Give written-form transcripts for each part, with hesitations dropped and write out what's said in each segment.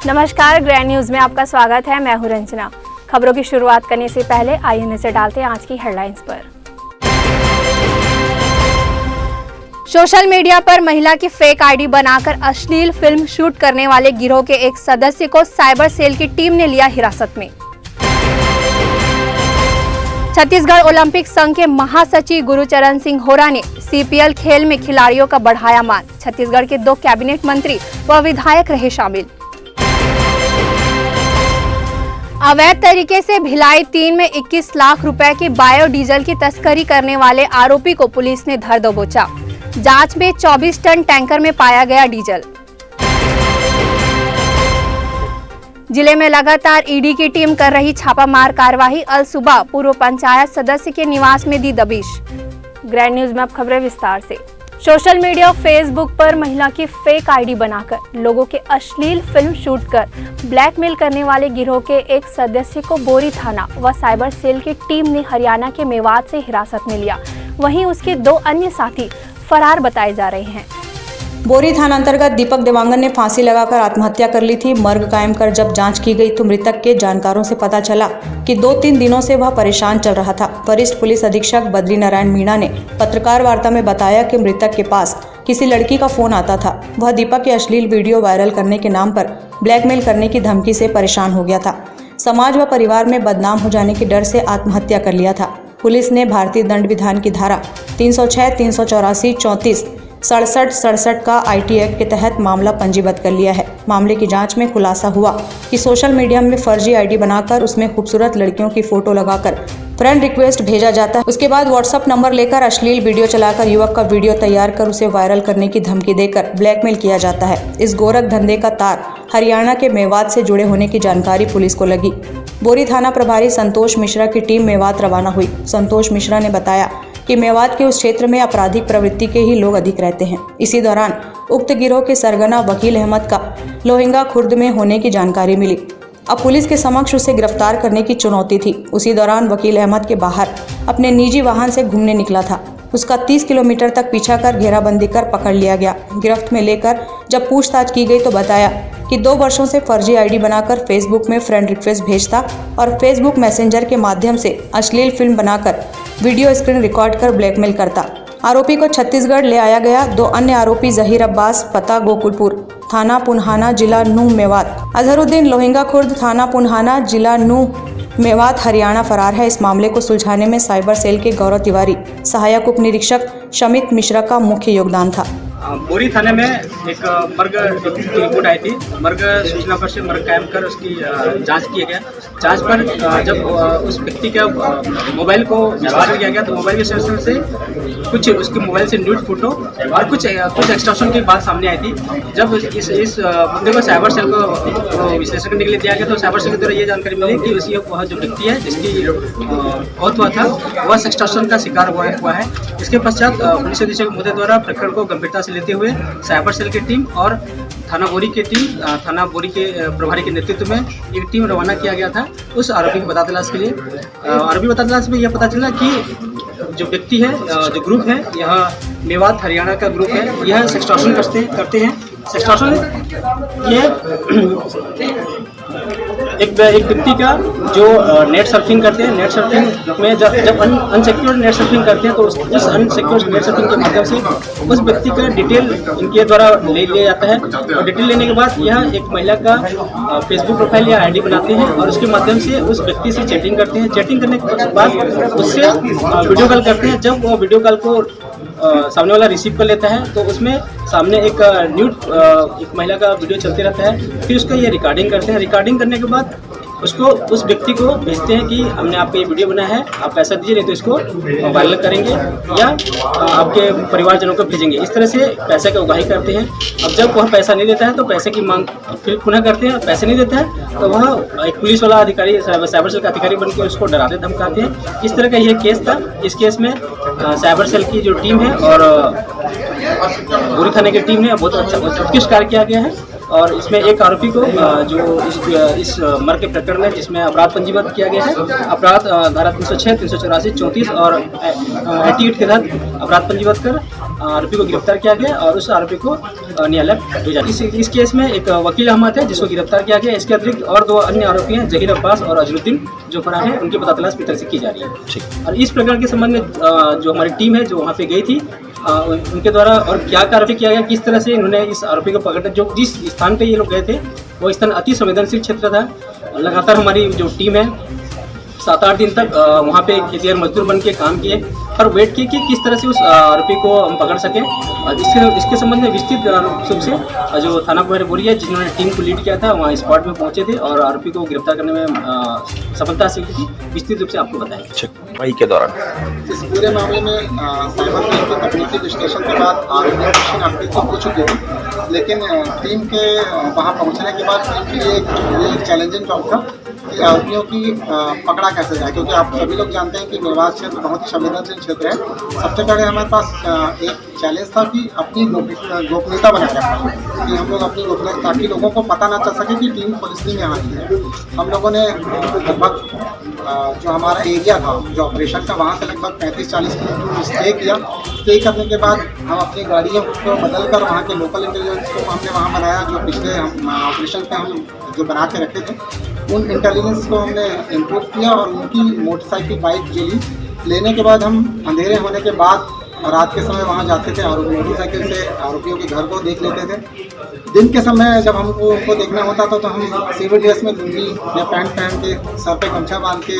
नमस्कार, grand news में आपका स्वागत है। मैं हूं रंजना। खबरों की शुरुआत करने से पहले आइए नजर डालते हैं आज की हेडलाइंस पर। सोशल मीडिया पर महिला की फेक आईडी बनाकर अश्लील फिल्म शूट करने वाले गिरोह के एक सदस्य को साइबर सेल की टीम ने लिया हिरासत में। छत्तीसगढ़ ओलंपिक संघ के महासचिव गुरुचरण सिंह होरा ने सीपीएल खेल में खिलाड़ियों का बढ़ाया मान। छत्तीसगढ़ के 2 कैबिनेट मंत्री व विधायक रहे शामिल। अवैध तरीके से भिलाई 3 में 21 लाख रुपए की बायोडीजल की तस्करी करने वाले आरोपी को पुलिस ने धर दबोचा। जांच में 24 टन टैंकर में पाया गया डीजल। जिले में लगातार ईडी की टीम कर रही छापामार कार्रवाई। अल सुबह पूर्व पंचायत सदस्य के निवास में दी दबिश। ग्रैंड न्यूज में अब खबरें विस्तार से। सोशल मीडिया फेसबुक पर महिला की फेक आईडी बनाकर लोगों के अश्लील फिल्म शूट कर ब्लैकमेल करने वाले गिरोह के एक सदस्य को बोरी थाना व साइबर सेल की टीम ने हरियाणा के मेवात से हिरासत में लिया। वहीं उसके 2 अन्य साथी फरार बताए जा रहे हैं। बोरी थाना अंतर्गत दीपक देवांगन ने फांसी लगाकर आत्महत्या कर ली थी। मर्ग कायम कर जब जांच की गई तो मृतक के जानकारों से पता चला कि 2-3 दिनों से वह परेशान चल रहा था। वरिष्ठ पुलिस अधीक्षक बद्री नारायण मीणा ने पत्रकार वार्ता में बताया कि मृतक के पास किसी लड़की का फोन आता था। वह दीपक के अश्लील वीडियो वायरल करने के नाम पर ब्लैकमेल करने की धमकी से परेशान हो गया था। समाज व परिवार में बदनाम हो जाने के डर से आत्महत्या कर लिया था। पुलिस ने भारतीय दंड विधान की धारा 306, 384, 34, 67, 67 का आईटी एक्ट के तहत मामला पंजीबद्ध कर लिया है। मामले की जांच में खुलासा हुआ कि सोशल मीडिया में फर्जी आईडी बनाकर उसमें खूबसूरत लड़कियों की फोटो लगाकर फ्रेंड रिक्वेस्ट भेजा जाता है। उसके बाद व्हाट्सएप नंबर लेकर अश्लील वीडियो चलाकर युवक का वीडियो तैयार कर उसे वायरल करने की धमकी देकर ब्लैकमेल किया जाता है। इस गोरख धंधे का तार हरियाणा के मेवात से जुड़े होने की जानकारी पुलिस को लगी। बोरी थाना प्रभारी संतोष मिश्रा की टीम मेवात रवाना हुई। संतोष मिश्रा ने बताया कि मेवात के उस क्षेत्र में आपराधिक प्रवृत्ति के ही लोग अधिक रहते हैं। इसी दौरान उक्त गिरोह के सरगना वकील अहमद का लोहिंगा खुर्द में होने की जानकारी मिली। अब पुलिस के समक्ष उसे गिरफ्तार करने की चुनौती थी। उसी दौरान वकील अहमद के बाहर अपने निजी वाहन से घूमने निकला था। उसका 30 किलोमीटर तक पीछा कर घेराबंदी कर पकड़ लिया गया। गिरफ्त में लेकर जब पूछताछ की गई तो बताया कि 2 वर्षों से फर्जी आईडी बनाकर फेसबुक में फ्रेंड रिक्वेस्ट भेजता और फेसबुक मैसेंजर के माध्यम से अश्लील फिल्म बनाकर वीडियो स्क्रीन रिकॉर्ड कर ब्लैकमेल करता। आरोपी को छत्तीसगढ़ ले आया गया। 2 अन्य आरोपी जहीर अब्बास, पता गोकुलपुर, थाना पुन्हाना, जिला नूह मेवात, अजहरुद्दीन लोहिंगा खुर्द, थाना पुन्हाना, जिला नूह मेवात, हरियाणा फरार है। इस मामले को सुलझाने में साइबर सेल के गौरव तिवारी, सहायक उप निरीक्षक शमित मिश्रा का मुख्य योगदान था। बोरी थाने में एक मर्ग की रिपोर्ट आई थी। मर्ग सूचना पर से मर्ग कायम कर उसकी जांच किया गया। जांच पर जब उस व्यक्ति का मोबाइल को विश्लेषण किया गया तो मोबाइल के सेंसर से कुछ उसके मोबाइल से न्यूड फोटो और कुछ एक्सटॉर्शन की बात सामने आई थी। जब इस मुद्दे को साइबर सेल को विश्लेषण करने के लिए दिया गया तो साइबर सेल के द्वारा ये जानकारी मिली कि उसी वह जो व्यक्ति है जिसकी मौत हुआ था वह एक्सटॉर्शन का शिकार हुआ है। इसके पश्चात पुलिस अधीक्षक महोदय द्वारा प्रकरण को गंभीरता से लेते हुए साइबर सेल की टीम और थाना बोरी की टीम, थाना बोरी के प्रभारी के नेतृत्व में एक टीम रवाना किया गया था उस आरोपी की पता तलाश के लिए। आरोपी पता तलाश में यह पता चला कि जो व्यक्ति है, जो ग्रुप है, यह मेवात हरियाणा का ग्रुप है। यह एक्सटॉर्शन करते हैं। एक्सटॉर्शन ये एक व्यक्ति का जो नेट सर्फिंग करते हैं, नेट सर्फिंग में जब अनसिक्योर्ड नेट सर्फिंग करते हैं तो इस अनसिक्योर्ड नेट सर्फिंग के माध्यम से उस व्यक्ति का डिटेल इनके द्वारा ले लिया जाता है और डिटेल लेने के बाद यह एक महिला का फेसबुक प्रोफाइल या आईडी बनाते हैं और उसके माध्यम से उस व्यक्ति से चैटिंग करते हैं। चैटिंग करने के बाद उससे वीडियो कॉल करते हैं। जब वो वीडियो कॉल को सामने वाला रिसीव कर लेता है तो उसमें सामने एक न्यूड एक महिला का वीडियो चलते रहता है। फिर उसका ये रिकॉर्डिंग करते हैं। रिकॉर्डिंग करने के बाद उसको उस व्यक्ति को भेजते हैं कि हमने आपका ये वीडियो बनाया है, आप पैसा दीजिए नहीं तो इसको वायरल करेंगे या आपके परिवारजनों को भेजेंगे। इस तरह से पैसे का उगाही करते हैं। अब जब वह पैसा नहीं देता है तो पैसे की मांग फिर पुनः करते हैं। पैसे नहीं देता है तो वह एक पुलिस वाला अधिकारी, साइबर सेल का अधिकारी बनकर उसको डराते धमकाते हैं। इस तरह का यह केस था। इस केस में साइबर सेल की जो टीम है और बोरी थाने की टीम ने बहुत अच्छा उत्कृष्ट कार्य किया गया है और इसमें एक आरोपी को जो इस मर्ग के प्रकरण में जिसमें अपराध पंजीबद्ध किया गया है, अपराध धारा 306, 384, 34 और 88 के तहत अपराध पंजीबद्ध कर आरोपी को गिरफ्तार किया गया और उस आरोपी को न्यायालय भेजा। इस केस में एक वकील अहमद है जिसको गिरफ्तार किया गया। इसके अतिरिक्त और 2 अन्य आरोपी हैं, जहीर अब्बास और अजरुद्दीन, जो फरार हैं। उनकी पता तलाश से की जा रही है। और इस प्रकरण के संबंध में जो हमारी टीम है जो वहाँ पे गई थी, उनके द्वारा और क्या कार्रवाई किया गया, किस तरह से इन्होंने इस आरोपी को पकड़ा, जो जिस स्थान पे ये लोग गए थे वो स्थान अति संवेदनशील क्षेत्र था। लगातार हमारी जो टीम है 7-8 दिन तक वहाँ पे खेतिहर मजदूर बन के काम किए और वेट किए कि किस तरह से उस आरोपी को हम पकड़ सकें। और इसके संबंध में विस्तृत रूप से जो थाना प्रभारी बोरी है, जिन्होंने टीम को लीड किया था, वहाँ स्पॉट में पहुँचे थे और आरोपी को गिरफ्तार करने में सफलता हासिल की थी। विस्तृत रूप से आपको बताएंगे। वही के दौरान इस पूरे मामले में साइबर क्राइम के तकनीकी विश्लेषण के बाद आरोपी हो चुकी थी, लेकिन टीम के वहाँ पहुँचने के बाद टीम के लिए एक चैलेंजिंग जॉब था कि आरोपियों की पकड़ा कैसे जाए, क्योंकि आप सभी लोग जानते हैं कि मेवात क्षेत्र बहुत ही संवेदनशील क्षेत्र है। सबसे पहले हमारे पास एक चैलेंज था कि अपनी गोपनीयता बनाए रखना, कि हम लोग अपनी गोपनीयता, ताकि लोगों को पता ना चल सके कि टीम पुलिस में यहाँ आई है। हम लोगों ने लगभग जो हमारा एरिया था, जो ऑपरेशन था, वहाँ से लगभग 35-40 किलोमीटर स्टे किया। स्टे करने के बाद हम अपनी गाड़ियों को बदल कर वहाँ के लोकल इंटेलिजेंस को हमने वहाँ बनाया, जो पिछले ऑपरेशन पे हम जो बना के रखे थे, उन इंटेलिजेंस को हमने इम्प्रूव किया और उनकी मोटरसाइकिल बाइक जो लेने के बाद हम अंधेरे होने के बाद रात के समय वहाँ जाते थे और मोटरसाइकिल से आरोपियों के घर को देख लेते थे। दिन के समय जब हमको उनको देखना होता था तो हम सिविल ड्रेस में लुंगी या पैंट पहन के, सर पे गमछा बांध के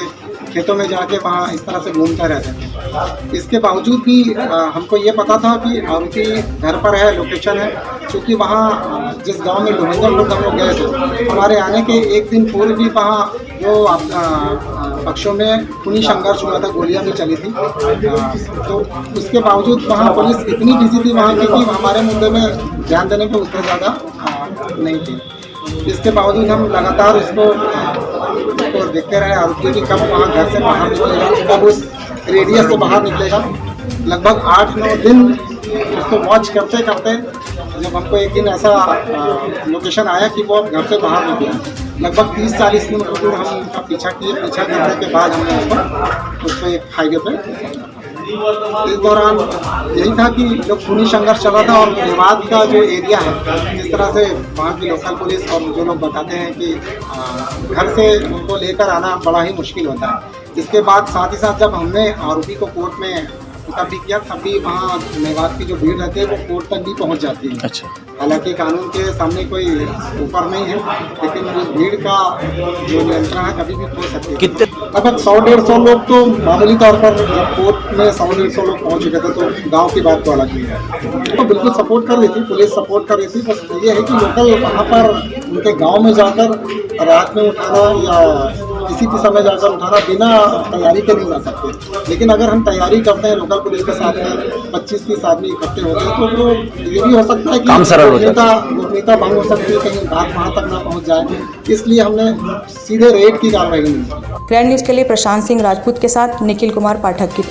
खेतों में जाके वहाँ इस तरह से घूमते रहते थे। इसके बावजूद भी हमको ये पता था कि आरोपी घर पर है, लोकेशन है, क्योंकि वहाँ जिस गांव में लोहंगम हम लोग गए थे, हमारे आने के एक दिन पूर्व भी वहाँ जो पक्षों में खूनी संघर्ष हुआ था, गोलियां भी चली थी। तो उसके बावजूद वहाँ पुलिस इतनी बिजी थी वहाँ की कि हमारे मुद्दे में ध्यान देने पर उतना ज़्यादा नहीं थी। इसके बावजूद हम लगातार उसको देखते रहे, आरोपी की कब वहाँ घर से बाहर निकलेगा, कब उस रेडियस से बाहर निकलेगा। लगभग 8-9 दिन उसको वॉच करते करते जब हमको एक दिन ऐसा लोकेशन आया कि वो घर से बाहर निकला, लगभग 30-40 किलोमीटर दूर हम उनका पीछा करने के बाद हमने उसको एक हाईवे पे। इस दौरान यही था कि जो खूनी संघर्ष चला था और मेवात का जो एरिया है, जिस तरह से वहाँ की लोकल पुलिस और जो लोग बताते हैं कि घर से उनको लेकर आना बड़ा ही मुश्किल होता है। इसके बाद साथ ही साथ जब हमने आरोपी को कोर्ट में तब भी किया, तब भी वहाँ मेवात की जो भीड़ रहती है वो कोर्ट तक भी पहुँच जाती है। अच्छा। हालांकि कानून के सामने कोई ऊपर नहीं है, लेकिन उस भीड़ का जो नियंत्रण है कभी भी हो सकती है। कितने लगभग 100-150 लोग तो मामूली तौर पर जब कोर्ट में 100-150 लोग पहुँच चुके थे तो गाँव की बात तो अलग ही है। तो बिल्कुल सपोर्ट कर रही थी, पुलिस सपोर्ट कर रही थी। बस ये है कि लोकल वहाँ पर उनके गाँव में जाकर रात में उठाना या किसी भी समय जाकर उठाना बिना तैयारी के नहीं जा सकते। लेकिन अगर हम तैयारी करते हैं लोकल पुलिस के साथ में 25-30 आदमी इकट्ठे होते हैं तो ये भी हो सकता है कि गोपनीयता भंग हो सकती है, कहीं बात वहाँ तक ना पहुँच जाए। इसलिए हमने सीधे रेड की कार्रवाई की। ग्रैंड न्यूज के लिए प्रशांत सिंह राजपूत के साथ निखिल कुमार पाठक की।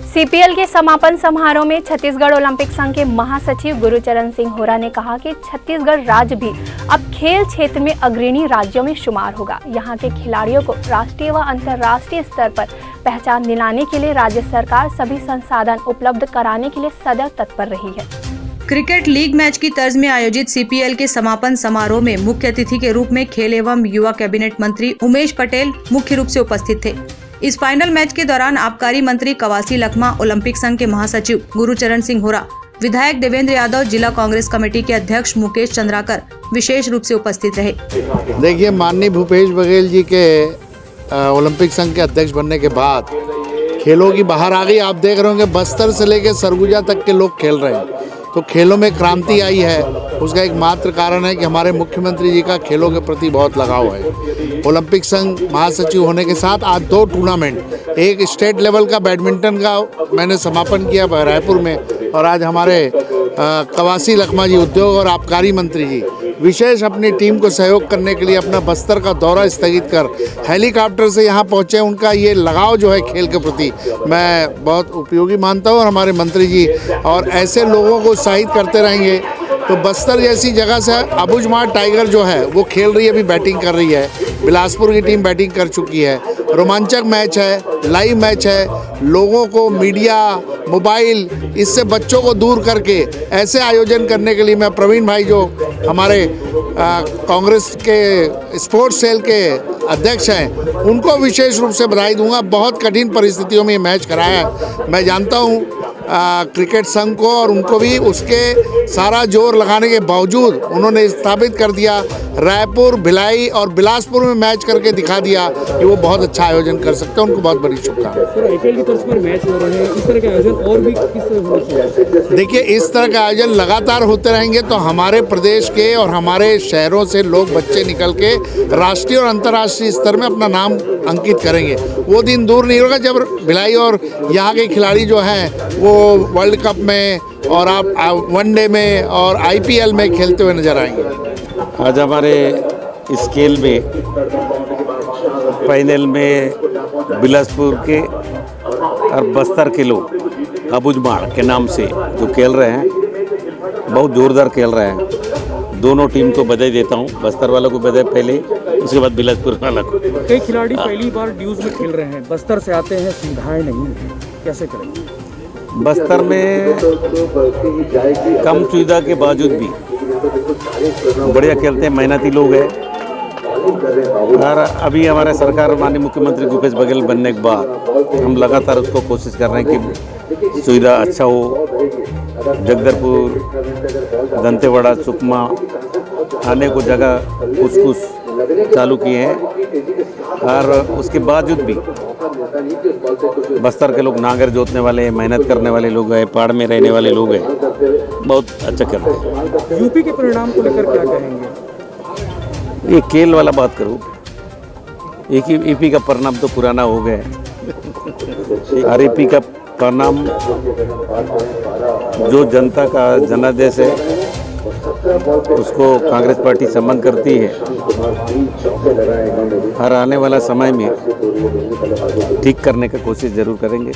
सीपीएल के समापन समारोह में छत्तीसगढ़ ओलंपिक संघ के महासचिव गुरुचरण सिंह होरा ने कहा कि छत्तीसगढ़ राज्य भी अब खेल क्षेत्र में अग्रणी राज्यों में शुमार होगा। यहाँ के खिलाड़ियों को राष्ट्रीय व अंतर्राष्ट्रीय स्तर पर पहचान दिलाने के लिए राज्य सरकार सभी संसाधन उपलब्ध कराने के लिए सदैव तत्पर रही है। क्रिकेट लीग मैच की तर्ज में आयोजित सीपीएल के समापन समारोह में मुख्य अतिथि के रूप में खेल एवं युवा कैबिनेट मंत्री उमेश पटेल मुख्य रूप से उपस्थित थे। इस फाइनल मैच के दौरान आबकारी मंत्री कवासी लखमा, ओलंपिक संघ के महासचिव गुरुचरण सिंह होरा, विधायक देवेंद्र यादव, जिला कांग्रेस कमेटी के अध्यक्ष मुकेश चंद्राकर विशेष रूप से उपस्थित रहे। देखिए, माननीय भूपेश बघेल जी के ओलंपिक संघ के अध्यक्ष बनने के बाद खेलों की बाहर आ गई। आप देख रहे होंगे बस्तर से लेकर सरगुजा तक के लोग खेल रहे हैं, तो खेलों में क्रांति आई है। उसका एक मात्र कारण है कि हमारे मुख्यमंत्री जी का खेलों के प्रति बहुत लगाव है। ओलंपिक संघ महासचिव होने के साथ आज 2 टूर्नामेंट, एक स्टेट लेवल का बैडमिंटन का मैंने समापन किया रायपुर में, और आज हमारे कवासी लखमा जी उद्योग और आबकारी मंत्री जी विशेष अपनी टीम को सहयोग करने के लिए अपना बस्तर का दौरा स्थगित कर हेलीकॉप्टर से यहाँ पहुँचे। उनका ये लगाव जो है खेल के प्रति मैं बहुत उपयोगी मानता हूँ, और हमारे मंत्री जी और ऐसे लोगों को उत्साहित करते रहेंगे। तो बस्तर जैसी जगह से अबुझमाड़ टाइगर जो है वो खेल रही है, अभी बैटिंग कर रही है। बिलासपुर की टीम बैटिंग कर चुकी है। रोमांचक मैच है, लाइव मैच है। लोगों को, मीडिया मोबाइल, इससे बच्चों को दूर करके ऐसे आयोजन करने के लिए मैं प्रवीण भाई जो हमारे कांग्रेस के स्पोर्ट्स सेल के अध्यक्ष हैं, उनको विशेष रूप से बधाई दूंगा। बहुत कठिन परिस्थितियों में ये मैच कराया है। मैं जानता हूँ क्रिकेट संघ को और उनको भी, उसके सारा जोर लगाने के बावजूद उन्होंने स्थापित कर दिया। रायपुर, भिलाई और बिलासपुर में मैच करके दिखा दिया कि वो बहुत अच्छा आयोजन कर सकते हैं। उनको बहुत बड़ी शुभकामनाएं। आईपीएल की तर्ज पर मैच हो रहे हैं, इस तरह के आयोजन और भी किस तरह होना चाहिए? देखिए, इस तरह के आयोजन लगातार होते रहेंगे तो हमारे प्रदेश के और हमारे शहरों से लोग, बच्चे निकल के राष्ट्रीय और अंतर्राष्ट्रीय स्तर में अपना नाम अंकित करेंगे। वो दिन दूर नहीं होगा जब भिलाई और यहाँ के खिलाड़ी जो हैं वो वर्ल्ड कप में और आप वनडे में और आईपीएल में खेलते हुए नजर आएंगे। आज हमारे स्केल में फाइनल में बिलासपुर के और बस्तर के लोग अबुझमाड़ के नाम से जो खेल रहे हैं, बहुत जोरदार खेल रहे हैं। दोनों टीम को बधाई देता हूँ। बस्तर वालों को बधाई पहले, उसके बाद बिलासपुर वाला को। कई खिलाड़ी पहली बार ड्यूज में खेल रहे हैं, बस्तर से आते हैं, सुविधाएं नहीं हैं, कैसे करेंगे? बस्तर में कम सुविधा के बावजूद भी बढ़िया खेलते हैं, मेहनती लोग हैं। और अभी हमारे सरकार माननीय मुख्यमंत्री भूपेश बघेल बनने के बाद हम लगातार उसको कोशिश कर रहे हैं कि सुविधा अच्छा हो। जगदलपुर, दंतेवाड़ा, सुकमा आने को जगह कुछ चालू किए हैं। और उसके बावजूद भी बस्तर के लोग नांगर जोतने वाले हैं, मेहनत करने वाले लोग हैं, पहाड़ में रहने वाले लोग हैं, बहुत अच्छा कर रहे हैं। यूपी के परिणाम को लेकर क्या कहेंगे? ये खेल वाला बात करूँ, एक ही ईपी का परिणाम तो पुराना हो गया है। आरईपी का परिणाम जो जनता का जनादेश है उसको कांग्रेस पार्टी सम्मान करती है। हर आने वाला समय में ठीक करने का कोशिश जरूर करेंगे।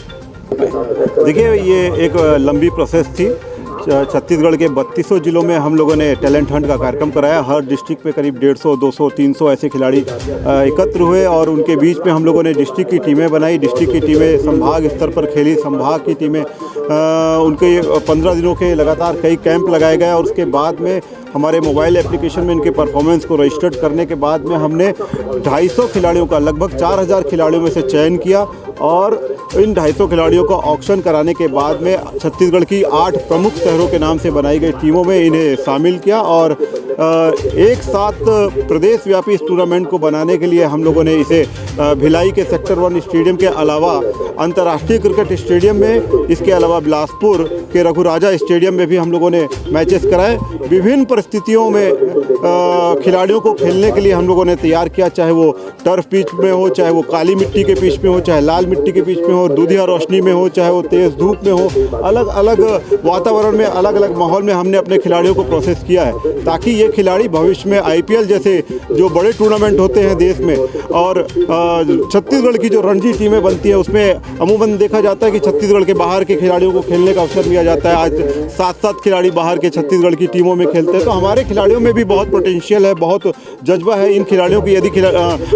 देखिए, ये एक लंबी प्रोसेस थी। छत्तीसगढ़ के 32 जिलों में हम लोगों ने टैलेंट हंट का कार्यक्रम कराया। हर डिस्ट्रिक्ट में करीब 150, 200, 300 ऐसे खिलाड़ी एकत्र हुए और उनके बीच में हम लोगों ने डिस्ट्रिक्ट की टीमें बनाई। डिस्ट्रिक्ट की टीमें संभाग स्तर पर खेली। संभाग की टीमें उनके 15 दिनों के लगातार कई कैंप लगाए गए और उसके बाद में हमारे मोबाइल एप्लीकेशन में इनके परफॉर्मेंस को रजिस्टर्ड करने के बाद में हमने 250 खिलाड़ियों का, लगभग 4000 खिलाड़ियों में से चयन किया और इन 250 खिलाड़ियों का ऑक्शन कराने के बाद में छत्तीसगढ़ की 8 प्रमुख शहरों के नाम से बनाई गई टीमों में इन्हें शामिल किया और एक साथ प्रदेश व्यापी इस टूर्नामेंट को बनाने के लिए हम लोगों ने इसे भिलाई के सेक्टर 1 स्टेडियम के अलावा अंतर्राष्ट्रीय क्रिकेट स्टेडियम में, इसके अलावा बिलासपुर के रघुराजा स्टेडियम में भी हम लोगों ने मैचेस कराए। विभिन्न परिस्थितियों में खिलाड़ियों को खेलने के लिए हम लोगों ने तैयार किया, चाहे वो टर्फ पिच में हो, चाहे वो काली मिट्टी के पिच में हो, चाहे लाल मिट्टी के पिच में हो, दूधिया रोशनी में हो, चाहे वो तेज़ धूप में हो। अलग अलग वातावरण में, अलग अलग माहौल में हमने अपने खिलाड़ियों को प्रोसेस किया है ताकि ये खिलाड़ी भविष्य में आईपीएल जैसे जो बड़े टूर्नामेंट होते हैं देश में और छत्तीसगढ़ की जो रणजी टीमें बनती हैं उसमें अमूमन देखा जाता है कि छत्तीसगढ़ के बाहर के खिलाड़ियों को खेलने का अवसर दिया जाता है। आज 7-7 खिलाड़ी बाहर के छत्तीसगढ़ की टीमों में खेलते हैं। तो हमारे खिलाड़ियों में भी बहुत पोटेंशियल है, बहुत जज्बा है। इन खिलाड़ियों को यदि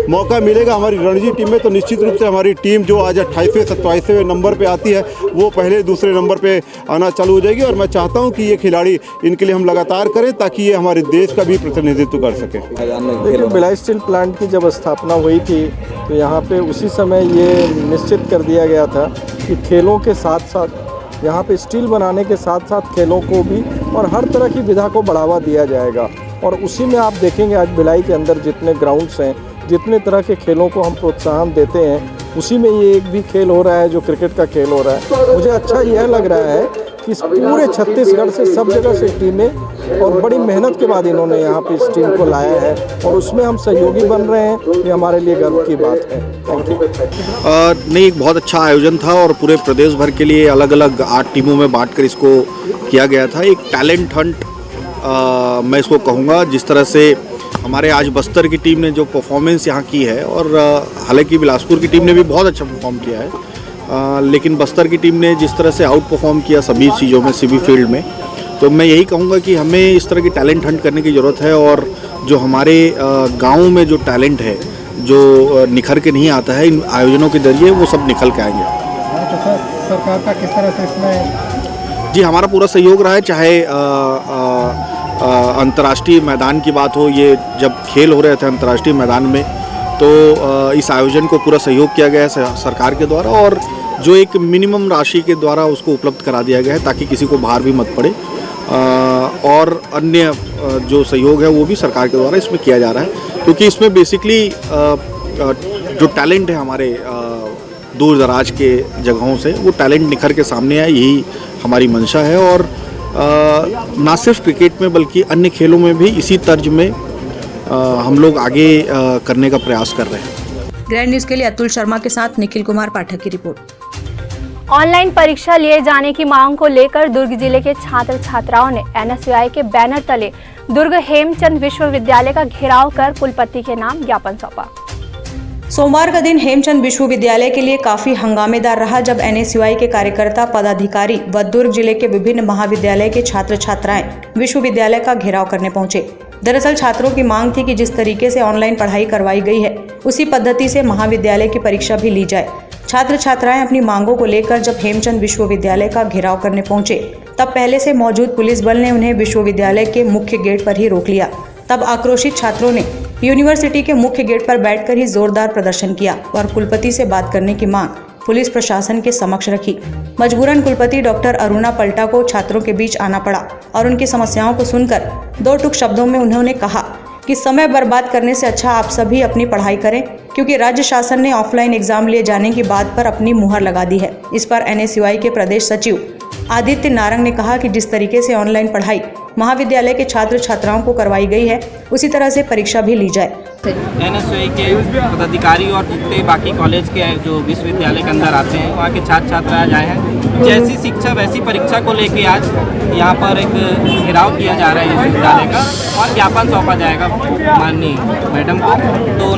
मौका मिलेगा हमारी रणजी टीम में तो निश्चित रूप से हमारी टीम जो आज 28वें 27वें नंबर पर आती है वो पहले दूसरे नंबर पर आना चालू हो जाएगी। और मैं चाहता हूँ कि ये खिलाड़ी, इनके लिए हम लगातार करें ताकि ये हमारे देश का भी प्रतिनिधित्व कर सके। देखिए, भिलाई स्टील प्लांट की जब स्थापना हुई थी तो यहाँ पे उसी समय ये निश्चित कर दिया गया था कि खेलों के साथ साथ यहाँ पे स्टील बनाने के साथ साथ खेलों को भी और हर तरह की विधा को बढ़ावा दिया जाएगा। और उसी में आप देखेंगे आज भिलाई के अंदर जितने ग्राउंड्स हैं, जितने तरह के खेलों को हम प्रोत्साहन देते हैं, उसी में ये एक भी खेल हो रहा है जो क्रिकेट का खेल हो रहा है। मुझे अच्छा यह लग रहा है कि पूरे छत्तीसगढ़ से सब जगह से टीमें और बड़ी मेहनत के बाद इन्होंने यहाँ पे इस टीम को लाया है और उसमें हम सहयोगी बन रहे हैं। ये हमारे लिए गर्व की बात है। Thank you. नहीं, एक बहुत अच्छा आयोजन था और पूरे प्रदेश भर के लिए अलग अलग 8 टीमों में बांटकर इसको किया गया था। एक टैलेंट हंट मैं इसको कहूँगा। जिस तरह से हमारे आज बस्तर की टीम ने जो परफॉर्मेंस यहाँ की है और हालांकि बिलासपुर की टीम ने भी बहुत अच्छा परफॉर्म किया है, लेकिन बस्तर की टीम ने जिस तरह से आउट परफॉर्म किया सभी चीज़ों में, सभी फील्ड में, तो मैं यही कहूँगा कि हमें इस तरह की टैलेंट हंट करने की ज़रूरत है। और जो हमारे गाँव में जो टैलेंट है जो निखर के नहीं आता है, इन आयोजनों के जरिए वो सब निकल के आएंगे। तो सरकार का किस तरह से इसमें? जी, हमारा पूरा सहयोग रहा है, चाहे अंतर्राष्ट्रीय मैदान की बात हो। ये जब खेल हो रहे थे अंतर्राष्ट्रीय मैदान में, तो इस आयोजन को पूरा सहयोग किया गया है सरकार के द्वारा, और जो एक मिनिमम राशि के द्वारा उसको उपलब्ध करा दिया गया है ताकि किसी को भार भी मत पड़े। और अन्य जो सहयोग है वो भी सरकार के द्वारा इसमें किया जा रहा है, क्योंकि इसमें बेसिकली जो टैलेंट है हमारे दूर दराज के जगहों से, वो टैलेंट निखर के सामने आए, यही हमारी मंशा है। और ना सिर्फ क्रिकेट में बल्कि अन्य खेलों में भी इसी तर्ज में हम लोग आगे करने का प्रयास कर रहे हैं। ग्रैंड न्यूज़ के लिए अतुल शर्मा के साथ निखिल कुमार पाठक की रिपोर्ट। ऑनलाइन परीक्षा लिए जाने की मांग को लेकर दुर्ग जिले के छात्र छात्राओं ने एनएसयूआई के बैनर तले दुर्ग हेमचंद विश्वविद्यालय का घेराव कर कुलपति के नाम ज्ञापन सौंपा। सोमवार का दिन हेमचंद विश्वविद्यालय के लिए काफी हंगामेदार रहा, जब एनएसयूआई के कार्यकर्ता, पदाधिकारी व दुर्ग जिले के विभिन्न महाविद्यालय के छात्र छात्राएं विश्वविद्यालय का घेराव करने पहुंचे। दरअसल छात्रों की मांग थी कि जिस तरीके से ऑनलाइन पढ़ाई करवाई गई है, उसी पद्धति से महाविद्यालय की परीक्षा भी ली जाए। छात्र छात्राएं अपनी मांगों को लेकर जब हेमचंद विश्वविद्यालय का घेराव करने पहुंचे, तब पहले से मौजूद पुलिस बल ने उन्हें विश्वविद्यालय के मुख्य गेट पर ही रोक लिया। तब आक्रोशित छात्रों ने यूनिवर्सिटी के मुख्य गेट पर बैठकर ही जोरदार प्रदर्शन किया और कुलपति से बात करने की मांग पुलिस प्रशासन के समक्ष रखी। मजबूरन कुलपति डॉक्टर अरुणा पलटा को छात्रों के बीच आना पड़ा और उनकी समस्याओं को सुनकर दो टूक शब्दों में उन्होंने कहा कि समय बर्बाद करने से अच्छा आप सभी अपनी पढ़ाई करें, क्योंकि राज्य शासन ने ऑफलाइन एग्जाम लिए जाने की बात पर अपनी मुहर लगा दी है। इस पर एनएसयूआई के प्रदेश सचिव आदित्य नारंग ने कहा कि जिस तरीके से ऑनलाइन पढ़ाई महाविद्यालय के छात्र छात्राओं को करवाई गई है, उसी तरह से परीक्षा भी ली जाए। एनएसयूआई के पदाधिकारी और जितने बाकी कॉलेज के जो विश्वविद्यालय के अंदर आते हैं, वहाँ के छात्र छात्रा आज आए हैं। जैसी शिक्षा वैसी परीक्षा को लेकर आज यहाँ पर एक घेराव किया जा रहा है विश्वविद्यालय का, और ज्ञापन सौंपा जाएगा माननीय मैडम को। तो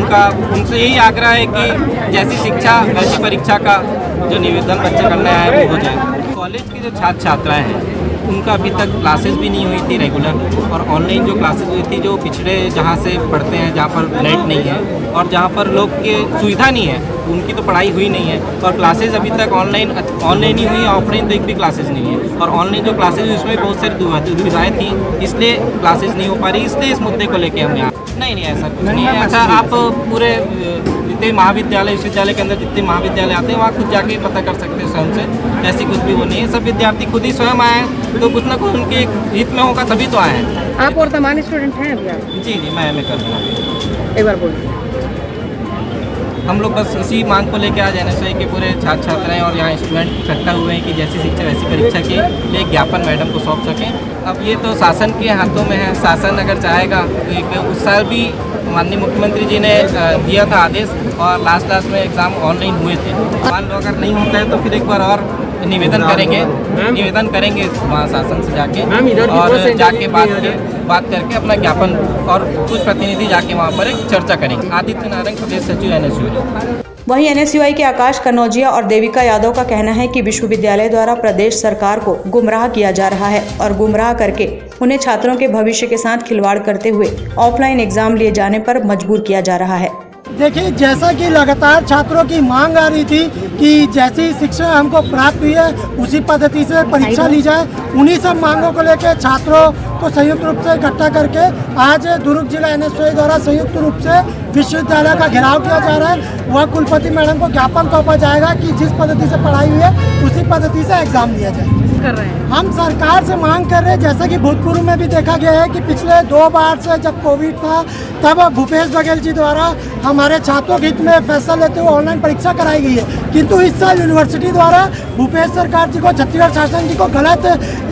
उनसे यही आग्रह है कि जैसी शिक्षा वैसी परीक्षा का जो निवेदन बच्चे करना है वो हो जाए। कॉलेज की जो छात्र छात्राएँ हैं, उनका अभी तक क्लासेस भी नहीं हुई थी रेगुलर, और ऑनलाइन जो क्लासेस हुई थी, जो पिछड़े जहाँ से पढ़ते हैं, जहाँ पर नेट नहीं है और जहाँ पर लोग के सुविधा नहीं है, उनकी तो पढ़ाई हुई नहीं है। और क्लासेस अभी तक ऑनलाइन ही हुई है, ऑफलाइन तो एक भी क्लासेस नहीं है। और ऑनलाइन जो क्लासेस हुई उसमें बहुत सारी दुविधाएँ थी, इसलिए क्लासेस नहीं हो पा रही। इसलिए इस मुद्दे को लेकर हम यहाँ नहीं ऐसा कुछ नहीं है। अच्छा, आप पूरे जितने महाविद्यालय विश्वविद्यालय के अंदर जितने महाविद्यालय आते हैं, वहाँ खुद जाके पता कर सकते हैं स्वयं से। ऐसी कुछ भी वो नहीं है, सब विद्यार्थी खुद ही स्वयं आए हैं, तो कुछ ना कुछ उनके हित में होगा तभी तो आए हैं। आप और तमाम स्टूडेंट हैं अभी आप? जी, मैं एमए कर रहा हूँ। एक बार बोलिए। हम लोग बस इसी मांग को लेकर आज एनएसयूआई के पूरे छात्र छात्राएं और यहाँ स्टूडेंट इकट्ठा हुए हैं कि जैसी शिक्षा वैसी परीक्षा के लिए ज्ञापन मैडम को सौंप सकें। अब ये तो शासन के हाथों में है, शासन अगर चाहेगा तो एक उस साल भी माननीय मुख्यमंत्री जी ने दिया था आदेश, और लास्ट में एग्ज़ाम ऑनलाइन हुए थे। मान लो अगर नहीं होता है तो फिर एक बार और निवेदन करेंगे वहाँ शासन से जाके, और जाके बात करके अपना ज्ञापन, और कुछ प्रतिनिधि जाके वहाँ पर एक चर्चा करेंगे। आदित्य नारंग, प्रदेश सचिव एनएसयूआई। वहीं एनएसयूआई के आकाश कनौजिया और देविका यादव का कहना है कि विश्वविद्यालय द्वारा प्रदेश सरकार को गुमराह किया जा रहा है और गुमराह करके उन्हें छात्रों के भविष्य के साथ खिलवाड़ करते हुए ऑफलाइन एग्जाम लिए जाने पर मजबूर किया जा रहा है। देखिए, जैसा कि लगातार छात्रों की मांग आ रही थी कि जैसी शिक्षा हमको प्राप्त हुई है उसी पद्धति से परीक्षा ली जाए, उन्हीं सब मांगों को लेकर छात्रों को संयुक्त रूप से इकट्ठा करके आज दुर्ग जिला एनएसयूआई द्वारा संयुक्त रूप से विश्वविद्यालय का घेराव किया जा रहा है। वह कुलपति मैडम को ज्ञापन सौंपा जाएगा कि जिस पद्धति से पढ़ाई हुई है उसी पद्धति से एग्जाम लिया जाए। कर रहे हैं हम सरकार से मांग कर रहे हैं, जैसा कि भूतपूर्व में भी देखा गया है कि पिछले 2 बार से जब कोविड था तब भूपेश बघेल जी द्वारा हमारे छात्रों के हित में फैसला लेते हुए ऑनलाइन परीक्षा कराई गई है, किंतु इस साल यूनिवर्सिटी द्वारा भूपेश सरकार जी को, छत्तीसगढ़ शासन जी को गलत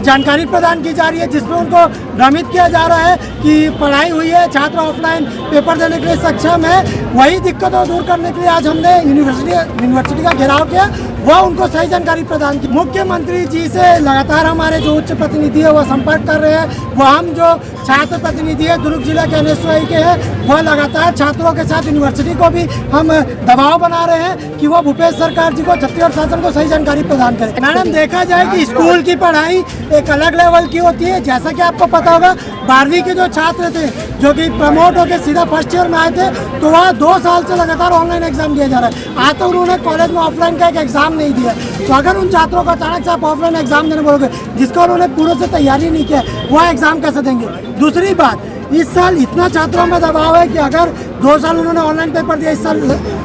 जानकारी प्रदान की जा रही है, जिसमें उनको भ्रमित किया जा रहा है कि पढ़ाई हुई है, छात्र ऑफलाइन पेपर देने के लिए सक्षम है। वही दिक्कतों दूर करने के लिए आज हमने यूनिवर्सिटी का घेराव किया, वह उनको सही जानकारी प्रदान की। मुख्यमंत्री जी से लगातार हमारे जो उच्च प्रतिनिधि है वह संपर्क कर रहे हैं। वह हम जो छात्र प्रतिनिधि है दुर्ग जिला के एनएसयूआई के हैं, वह लगातार छात्रों के साथ यूनिवर्सिटी को भी हम दबाव बना रहे हैं कि वह भूपेश सरकार जी को, छत्तीसगढ़ शासन को सही जानकारी प्रदान करें। मैडम, देखा जाए कि स्कूल की पढ़ाई एक अलग लेवल की होती है। जैसा कि आपको पता होगा, 12वीं के जो छात्र थे जो कि प्रमोट होकर सीधा फर्स्ट ईयर में आए थे, तो वह 2 साल से लगातार ऑनलाइन एग्जाम दिया जा रहा है। आज तो उन्होंने कॉलेज में ऑफलाइन का एक एग्जाम एग्जाम नहीं दिया। तो अगर उन छात्रों को अचानक से आप ऑफलाइन एग्जाम देने बोलोगे जिसका उन्होंने पूरे से तैयारी नहीं किया, वह एग्जाम कैसे देंगे? दूसरी बात, इस साल इतना छात्रों में दबाव है कि अगर 2 साल उन्होंने ऑनलाइन पेपर दिया, इस साल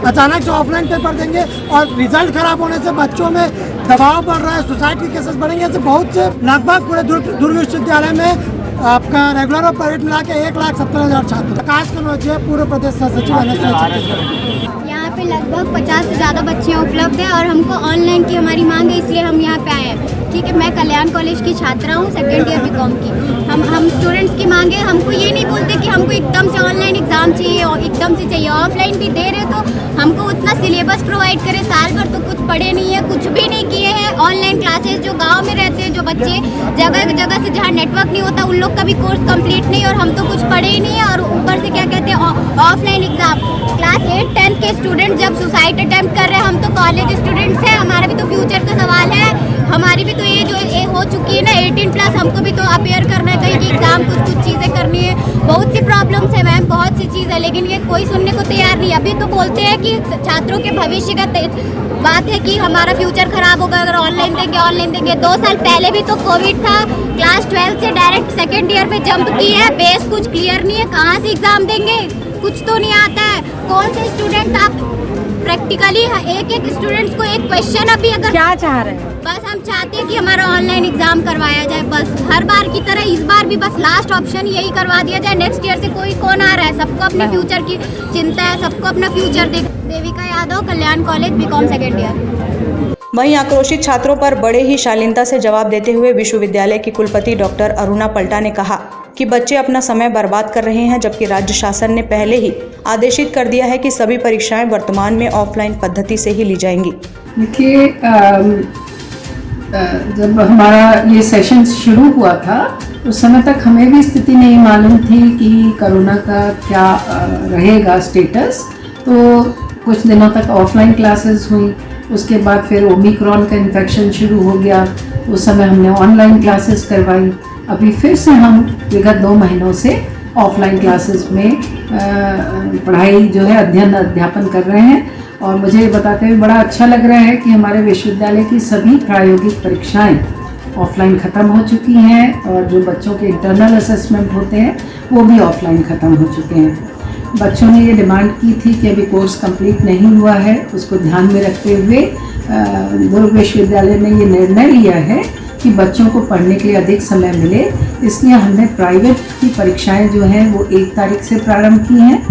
अचानक से ऑफलाइन पेपर देंगे और रिजल्ट खराब होने से बच्चों में दबाव बढ़ रहा है, सुसाइड के केसेस बढ़ेंगे। ऐसे बहुत से लगभग पूरे दुर्ग विश्वविद्यालय में आपका रेगुलर और प्राइवेट मिला के 1,70,000 छात्र। प्रकाश कनौज पूर्व प्रदेश सचिव छत्तीसगढ़। यहाँ पे लगभग 50 से ज़्यादा बच्चे उपलब्ध हैं और हमको ऑनलाइन की हमारी मांग है, इसलिए हम यहाँ पे आए हैं। ठीक है, मैं कल्याण कॉलेज की छात्रा हूँ, सेकेंड ईयर बीकॉम की। हम स्टूडेंट्स की मांग है, हमको ये नहीं बोलते कि हमको एकदम से ऑनलाइन एग्जाम चाहिए और एकदम से चाहिए। ऑफलाइन भी दे रहे तो हमको उतना सिलेबस प्रोवाइड करे। साल भर तो कुछ पढ़े नहीं है, कुछ भी नहीं किए हैं। ऑनलाइन क्लासेस जो गाँव में रहते हैं जो बच्चे, जगह जगह से जहाँ नेटवर्क नहीं होता, उन लोग का भी कोर्स कंप्लीट नहीं, और हम तो कुछ पढ़े ही नहीं है। और ऊपर से क्या कहते हैं ऑफलाइन एग्जाम। क्लास 8, 10 के स्टूडेंट जब सुसाइड अटेम्प्ट कर रहे हैं, हम तो कॉलेज स्टूडेंट्स हैं, हमारा भी तो फ्यूचर का सवाल है। हमारी भी तो ये जो हो चुकी है ना 18+, हमको भी तो अपेयर करना है कहीं कि एग्जाम कुछ चीज़ें करनी है। बहुत सी प्रॉब्लम्स है मैम, बहुत सी चीज़ है, लेकिन ये कोई सुनने को तैयार नहीं। अभी तो बोलते हैं कि छात्रों के भविष्य का बात है कि हमारा फ्यूचर खराब होगा अगर ऑनलाइन देंगे। 2 साल पहले भी तो कोविड था, क्लास 12 से डायरेक्ट सेकेंड ईयर पे जंप की है। बेस कुछ क्लियर नहीं है, कहाँ से एग्जाम देंगे? कुछ तो नहीं आता है। कौन से स्टूडेंट आप प्रैक्टिकली एक स्टूडेंट्स को एक क्वेश्चन अभी अगर क्या चाह रहे हैं? बस हम चाहते हैं कि हमारा ऑनलाइन एग्जाम करवाया जाए, बस हर बार की तरह इस बार भी बस लास्ट ऑप्शन यही करवा दिया जाए। नेक्स्ट ईयर से कौन आ रहा है? सबको अपने फ्यूचर की चिंता है, सबको अपना फ्यूचर देविका यादव, कल्याण कॉलेज, बीकॉम सेकेंड ईयर। वहीं आक्रोशित छात्रों पर बड़े ही शालीनता से जवाब देते हुए विश्वविद्यालय की कुलपति डॉक्टर अरुणा पल्टा ने कहा कि बच्चे अपना समय बर्बाद कर रहे हैं, जबकि राज्य शासन ने पहले ही आदेशित कर दिया है कि सभी परीक्षाएं वर्तमान में ऑफलाइन पद्धति से ही ली जाएंगी। देखिए, जब हमारा ये सेशन शुरू हुआ था उस समय तक हमें भी स्थिति नहीं मालूम थी कि कोरोना का क्या रहेगा स्टेटस। तो कुछ दिनों तक ऑफलाइन क्लासेस हुई, उसके बाद फिर ओमिक्रॉन का इन्फेक्शन शुरू हो गया, उस समय हमने ऑनलाइन क्लासेस करवाई। अभी फिर से हम विगत 2 महीनों से ऑफलाइन क्लासेस में पढ़ाई जो है अध्यापन कर रहे हैं। और मुझे बताते हुए बड़ा अच्छा लग रहा है कि हमारे विश्वविद्यालय की सभी प्रायोगिक परीक्षाएं ऑफलाइन ख़त्म हो चुकी हैं और जो बच्चों के इंटरनल असेसमेंट होते हैं वो भी ऑफलाइन ख़त्म हो चुके हैं। बच्चों ने ये डिमांड की थी कि अभी कोर्स कंप्लीट नहीं हुआ है, उसको ध्यान में रखते हुए दुर्ग विश्वविद्यालय ने ये निर्णय लिया है कि बच्चों को पढ़ने के लिए अधिक समय मिले, इसलिए हमने प्राइवेट की परीक्षाएं जो हैं वो 1 तारीख से प्रारंभ की हैं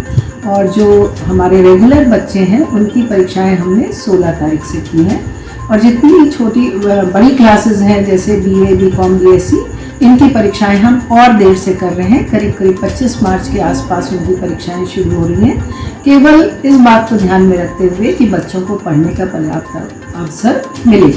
और जो हमारे रेगुलर बच्चे हैं उनकी परीक्षाएं हमने 16 तारीख से की हैं। और जितनी छोटी बड़ी क्लासेस हैं जैसे BA, BCom, BSc, इनकी परीक्षाएं हम और देर से कर रहे हैं। करीब 25 मार्च के आसपास उनकी परीक्षाएं शुरू हो रही हैं, केवल इस बात को ध्यान में रखते हुए कि बच्चों को पढ़ने का पर्याप्त अवसर मिले।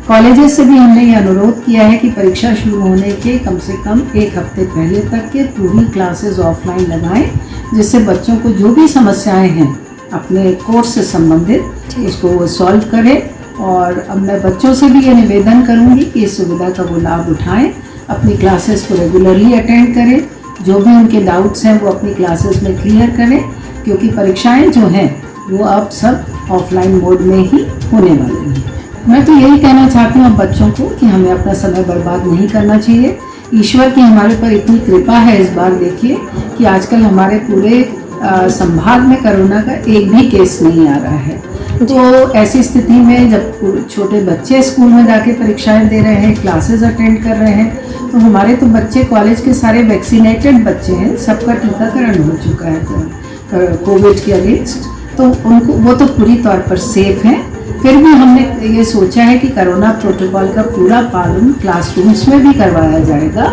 कॉलेजेस से भी हमने ये अनुरोध किया है कि परीक्षा शुरू होने के कम से कम 1 हफ्ते पहले तक के पूरी क्लासेस ऑफलाइन लगाएं, जिससे बच्चों को जो भी समस्याएं हैं अपने कोर्स से संबंधित उसको वो सॉल्व करें। और अब मैं बच्चों से भी ये निवेदन करूंगी कि इस सुविधा का वो लाभ उठाएं, अपनी क्लासेस को रेगुलरली अटेंड करें, जो भी उनके डाउट्स हैं वो अपनी क्लासेस में क्लियर करें, क्योंकि परीक्षाएं जो हैं वो अब सब ऑफलाइन मोड में ही होने वाली हैं। मैं तो यही कहना चाहती हूँ अब बच्चों को कि हमें अपना समय बर्बाद नहीं करना चाहिए। ईश्वर की हमारे पर इतनी कृपा है इस बार, देखिए कि आजकल हमारे पूरे संभाग में कोरोना का एक भी केस नहीं आ रहा है। तो ऐसी स्थिति में जब छोटे बच्चे स्कूल में जाके परीक्षाएं दे रहे हैं, क्लासेस अटेंड कर रहे हैं, तो हमारे तो बच्चे कॉलेज के सारे वैक्सीनेटेड बच्चे हैं, सबका टीकाकरण हो चुका है कोविड के अगेंस्ट, तो उनको वो तो पूरी तौर पर सेफ हैं। फिर भी हमने ये सोचा है कि कोरोना प्रोटोकॉल का पूरा पालन क्लासरूम्स में भी करवाया जाएगा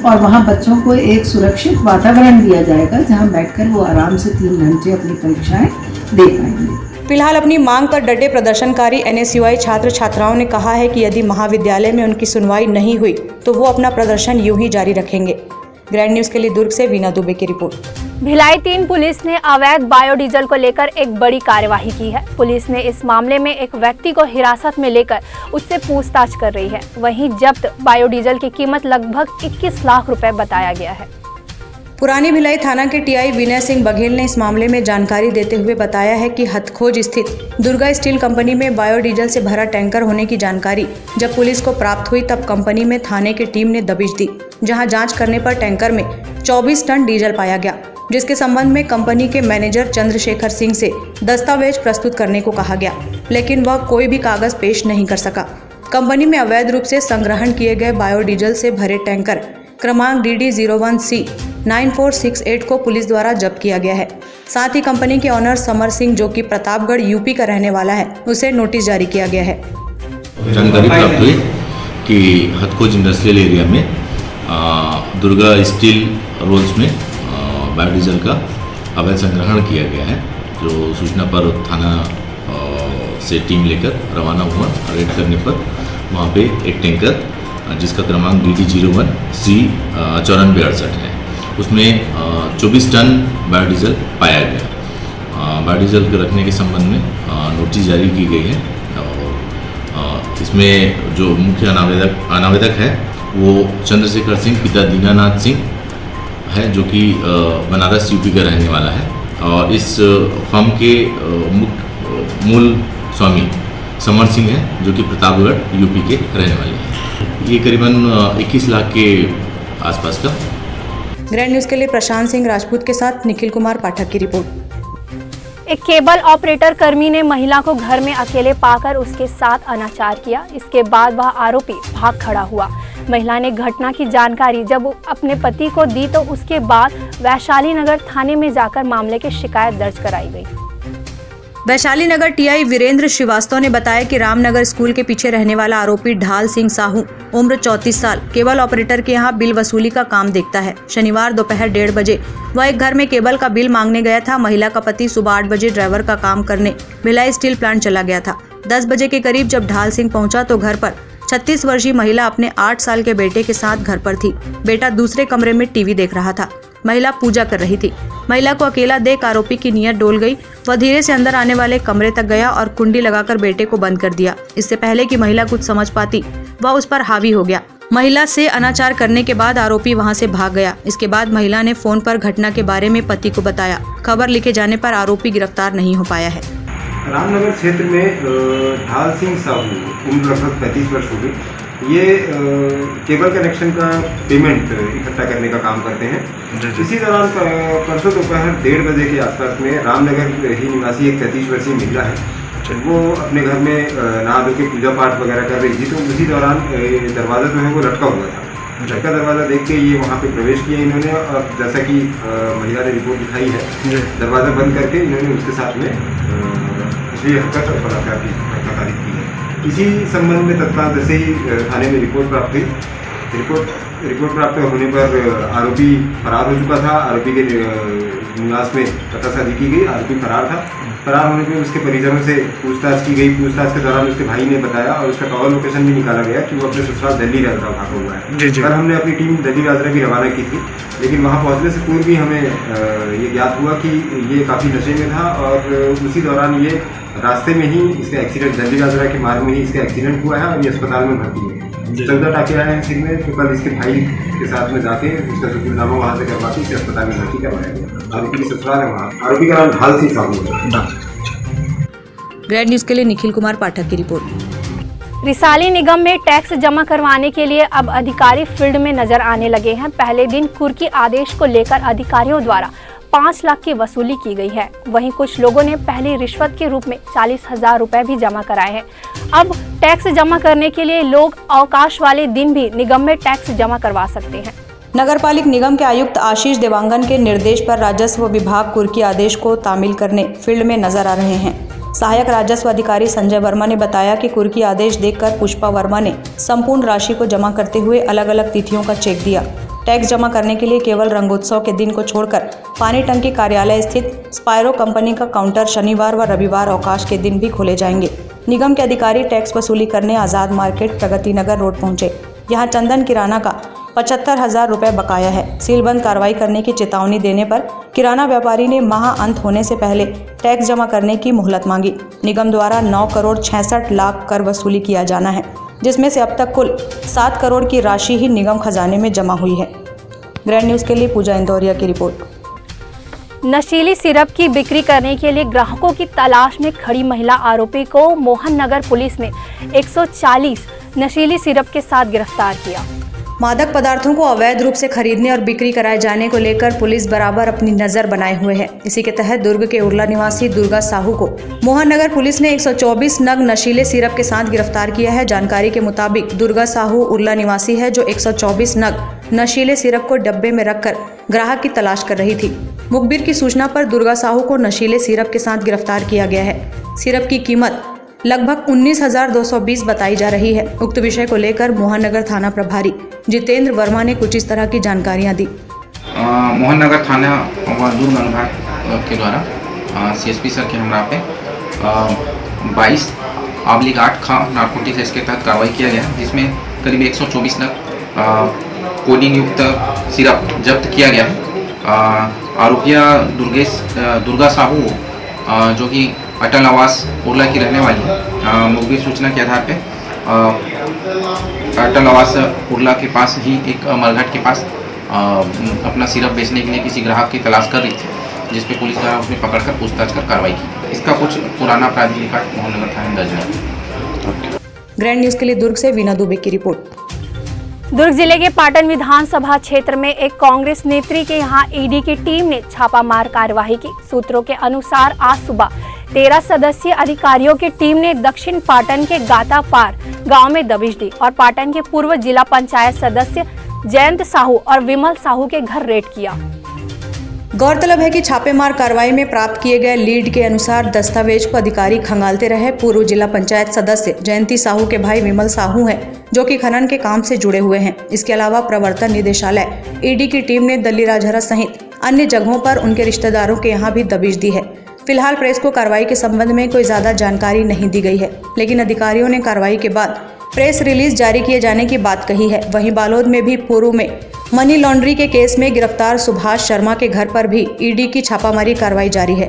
और वहाँ बच्चों को एक सुरक्षित वातावरण दिया जाएगा जहाँ बैठकर वो आराम से 3 घंटे अपनी परीक्षाएं दे पाएंगे। फिलहाल अपनी मांग पर डटे प्रदर्शनकारी NSUI छात्र छात्राओं ने कहा है कि यदि महाविद्यालय में उनकी सुनवाई नहीं हुई तो वो अपना प्रदर्शन यूं ही जारी रखेंगे। ग्रैंड न्यूज़ के लिए दुर्ग से वीना दुबे की रिपोर्ट। भिलाई 3 पुलिस ने अवैध बायोडीजल को लेकर एक बड़ी कार्यवाही की है। पुलिस ने इस मामले में एक व्यक्ति को हिरासत में लेकर उससे पूछताछ कर रही है। वहीं जब्त बायोडीजल की कीमत लगभग 21 लाख रुपए बताया गया है। पुरानी भिलाई थाना के टीआई विनय सिंह बघेल ने इस मामले में जानकारी देते हुए बताया है कि हथखोज स्थित दुर्गा स्टील कंपनी में बायोडीजल से भरा टैंकर होने की जानकारी जब पुलिस को प्राप्त हुई तब कंपनी में थाने की टीम ने दबिश दी, जहां जांच करने पर टैंकर में 24 टन डीजल पाया गया, जिसके संबंध में कंपनी के मैनेजर चंद्रशेखर सिंह से दस्तावेज प्रस्तुत करने को कहा गया, लेकिन वह कोई भी कागज पेश नहीं कर सका। कंपनी में अवैध रूप से संग्रहण किए गए बायोडीजल से भरे टैंकर क्रमांक DD01C 9468 को पुलिस द्वारा जब्त किया गया है। साथ ही कंपनी के ऑनर समर सिंह, जो कि प्रतापगढ़ यूपी का रहने वाला है, उसे नोटिस जारी किया गया है। जानकारी प्राप्त हुई कि हथखोज इंडस्ट्रियल एरिया में दुर्गा स्टील रोल्स में बायोडीजल का अवैध संग्रहण किया गया है। जो सूचना पर थाना से टीम लेकर रवाना हुआ। रेड करने पर वहाँ पे एक टैंकर जिसका क्रमांक DD01C 9468 है, उसमें 24 टन बायोडीजल पाया गया। बायोडीजल के रखने के संबंध में नोटिस जारी की गई है और इसमें जो मुख्य अनावेदक है वो चंद्रशेखर सिंह पिता दीनानाथ सिंह है, जो कि बनारस यूपी का रहने वाला है। और इस फर्म के मूल स्वामी समर सिंह है, जो कि प्रतापगढ़ यूपी के रहने वाले हैं। ये करीबन 21 लाख के आसपास का। ग्रैंड न्यूज़ के लिए प्रशांत सिंह राजपूत के साथ निखिल कुमार पाठक की रिपोर्ट। एक केबल ऑपरेटर कर्मी ने महिला को घर में अकेले पाकर उसके साथ अनाचार किया। इसके बाद वह आरोपी भाग खड़ा हुआ। महिला ने घटना की जानकारी जब अपने पति को दी तो उसके बाद वैशाली नगर थाने में जाकर मामले की शिकायत दर्ज कराई गई। वैशाली नगर टीआई वीरेंद्र श्रीवास्तव ने बताया कि रामनगर स्कूल के पीछे रहने वाला आरोपी ढाल सिंह साहू, उम्र 34 साल, केबल ऑपरेटर के यहाँ बिल वसूली का काम देखता है। शनिवार दोपहर 1:30 बजे वह एक घर में केबल का बिल मांगने गया था। महिला का पति सुबह 8 बजे ड्राइवर का काम करने भिलाई स्टील प्लांट चला गया था। 10 बजे के करीब जब ढाल सिंह पहुंचा तो घर पर 36 वर्षीय महिला अपने 8 साल के बेटे के साथ घर पर थी। बेटा दूसरे कमरे में टीवी देख रहा था। महिला पूजा कर रही थी। महिला को अकेला देख आरोपी की नीयत डोल गई। वह धीरे से अंदर आने वाले कमरे तक गया और कुंडी लगाकर बेटे को बंद कर दिया। इससे पहले कि महिला कुछ समझ पाती, वह उस पर हावी हो गया। महिला से अनाचार करने के बाद आरोपी वहां से भाग गया। इसके बाद महिला ने फोन पर घटना के बारे में पति को बताया। खबर लिखे जाने पर आरोपी गिरफ्तार नहीं हो पाया है। रामनगर क्षेत्र में ढाल सिंह साहू, उम्र लगभग 35 वर्ष होगी, ये केबल कनेक्शन का पेमेंट इकट्ठा करने का काम करते हैं। इसी दौरान परसों दोपहर 1:30 बजे के आसपास में रामनगर ही निवासी एक 33 वर्षीय महिला है, वो अपने घर में नहा धो के पूजा पाठ वगैरह कर रही थी। तो उसी दौरान दरवाज़ा जो है वो लटका हुआ था। लटका दरवाज़ा देख के ये वहाँ पे प्रवेश किया इन्होंने, और जैसा कि महिला ने रिपोर्ट दिखाई है, दरवाज़ा बंद करके इन्होंने उसके साथ में इसलिए हरकत और बलात्कार की घटना तारीफ की है। इसी संबंध में तत्काल जैसे ही थाने में रिपोर्ट प्राप्त हुई, रिपोर्ट प्राप्त होने पर आरोपी फरार हो चुका था। आरोपी के निवास में पतासाजी की गई। आरोपी फरार था। फरार होने पर उसके परिजनों से पूछताछ की गई। पूछताछ के दौरान उसके भाई ने बताया और उसका टॉवर लोकेशन भी निकाला गया कि वो अपने ससुराल दिल्ली राजरा भागा हुआ है। पर हमने अपनी टीम दिल्ली राजरा की रवाना की थी, लेकिन वहाँ पहुँचने से पूर्व भी हमें ये ज्ञात हुआ कि ये काफ़ी नशे में था और उसी दौरान ये रास्ते में ही इसका एक्सीडेंट, दिल्ली राजरा के मार्ग में ही इसका एक्सीडेंट हुआ है और ये अस्पताल में भर्ती है। 14 टाँके आए हैं सिर में। तो कल इसके भाई के साथ में जाके उसका सुखनामा वहाँ से करवा के इसे अस्पताल में भर्ती करवाया गया। आरोपी की ससुराल है वहाँ। आरोपी का नाम ढाल सिंह साहू है। ग्रैंड न्यूज़ के लिए निखिल कुमार पाठक की रिपोर्ट। रिसाली निगम में टैक्स जमा करवाने के लिए अब अधिकारी फील्ड में नजर आने लगे हैं। पहले दिन कुर्की आदेश को लेकर अधिकारियों द्वारा 5 लाख की वसूली की गई है। वहीं कुछ लोगों ने पहली रिश्वत के रूप में 40,000 रुपए भी जमा कराए हैं। अब टैक्स जमा करने के लिए लोग अवकाश वाले दिन भी निगम में टैक्स जमा करवा सकते हैं। नगरपालिक निगम के आयुक्त आशीष देवांगन के निर्देश पर राजस्व विभाग कुर्की आदेश को तामील करने फील्ड में नजर आ रहे हैं। सहायक राजस्व अधिकारी संजय वर्मा ने बताया कि कुर्की आदेश देखकर पुष्पा वर्मा ने संपूर्ण राशि को जमा करते हुए अलग अलग तिथियों का चेक दिया। टैक्स जमा करने के लिए केवल रंगोत्सव के दिन को छोड़कर पानी टंकी कार्यालय स्थित स्पायरो कंपनी का काउंटर शनिवार व रविवार अवकाश के दिन भी खोले जाएंगे। निगम के अधिकारी टैक्स वसूली करने आज़ाद मार्केट प्रगति नगर रोड पहुंचे। यहाँ चंदन किराना का 75,000 रुपये बकाया है। सीलबंद कार्रवाई करने की चेतावनी देने पर किराना व्यापारी ने माह अंत होने से पहले टैक्स जमा करने की मोहलत मांगी। निगम द्वारा 9 करोड़ 66 लाख कर वसूली किया जाना है, जिसमें से अब तक कुल 7 करोड़ की राशि ही निगम खजाने में जमा हुई है। ग्रैंड न्यूज़ के लिए पूजा इंदौरिया की रिपोर्ट। नशीली सिरप की बिक्री करने के लिए ग्राहकों की तलाश में खड़ी महिला आरोपी को मोहन नगर पुलिस ने 140 नशीली सिरप के साथ गिरफ्तार किया। मादक पदार्थों को अवैध रूप से खरीदने और बिक्री कराए जाने को लेकर पुलिस बराबर अपनी नजर बनाए हुए है। इसी के तहत दुर्ग के उर्ला निवासी दुर्गा साहू को मोहन नगर पुलिस ने 124 नग नशीले सिरप के साथ गिरफ्तार किया है। जानकारी के मुताबिक दुर्गा साहू उर्ला निवासी है, जो 124 नग नशीले सिरप को डब्बे में रखकर ग्राहक की तलाश कर रही थी। मुखबिर की सूचना पर दुर्गा साहू को नशीले सिरप के साथ गिरफ्तार किया गया है। सिरप की कीमत लगभग 19,220 बताई जा रही है। उक्त विषय को लेकर मोहन नगर थाना प्रभारी जितेंद्र वर्मा ने कुछ इस तरह की जानकारियां दी। मोहन नगर थाना व दुर्ग अनुभाग के द्वारा CSP सर के हमरा पे 22/8 खा नारकोटिक्स एक्ट के तहत कार्रवाई किया गया, जिसमें करीब 124 नग कोडिंग युक्त सिरप जब्त किया गया है। आरोपिया दुर्गा साहू जो कि अटल आवास उर्ला की रहने वाली है। मुखबिर सूचना के आधार पे अटल आवास उर्ला के पास ही एक मरघट के पास अपना सिरप बेचने के लिए किसी ग्राहक की तलाश कर रही थी, जिस पे पुलिस द्वारा उसमें पकड़कर पूछताछ कर कार्रवाई की। इसका कुछ पुराना आपराधिक रिकॉर्ड मोहन नगर थाने में दर्ज है। ग्रैंड न्यूज़ के लिए दुर्ग से वीना दुबे की रिपोर्ट। दुर्ग जिले के पाटन विधानसभा क्षेत्र में एक कांग्रेस नेत्री के यहां ईडी की टीम ने छापामार कार्यवाही की। सूत्रों के अनुसार आज सुबह 13 सदस्यीय अधिकारियों की टीम ने दक्षिण पाटन के गातापार गांव में दबिश दी और पाटन के पूर्व जिला पंचायत सदस्य जयंत साहू और विमल साहू के घर रेड किया। गौरतलब है कि छापेमार कार्रवाई में प्राप्त किए गए लीड के अनुसार दस्तावेज को अधिकारी खंगालते रहे। पूर्व जिला पंचायत सदस्य जयंती साहू के भाई विमल साहू हैं, जो कि खनन के काम से जुड़े हुए हैं। इसके अलावा प्रवर्तन निदेशालय ईडी की टीम ने दल्ली राजहरा सहित अन्य जगहों पर उनके रिश्तेदारों के यहाँ भी दबिश दी है। फिलहाल प्रेस को कार्रवाई के संबंध में कोई ज्यादा जानकारी नहीं दी गई है, लेकिन अधिकारियों ने कार्रवाई के बाद प्रेस रिलीज जारी किए जाने की बात कही है। वहीं बालोद में भी पूर्व में मनी लॉन्ड्री के केस में गिरफ्तार सुभाष शर्मा के घर पर भी ईडी की छापामारी कार्रवाई जारी है।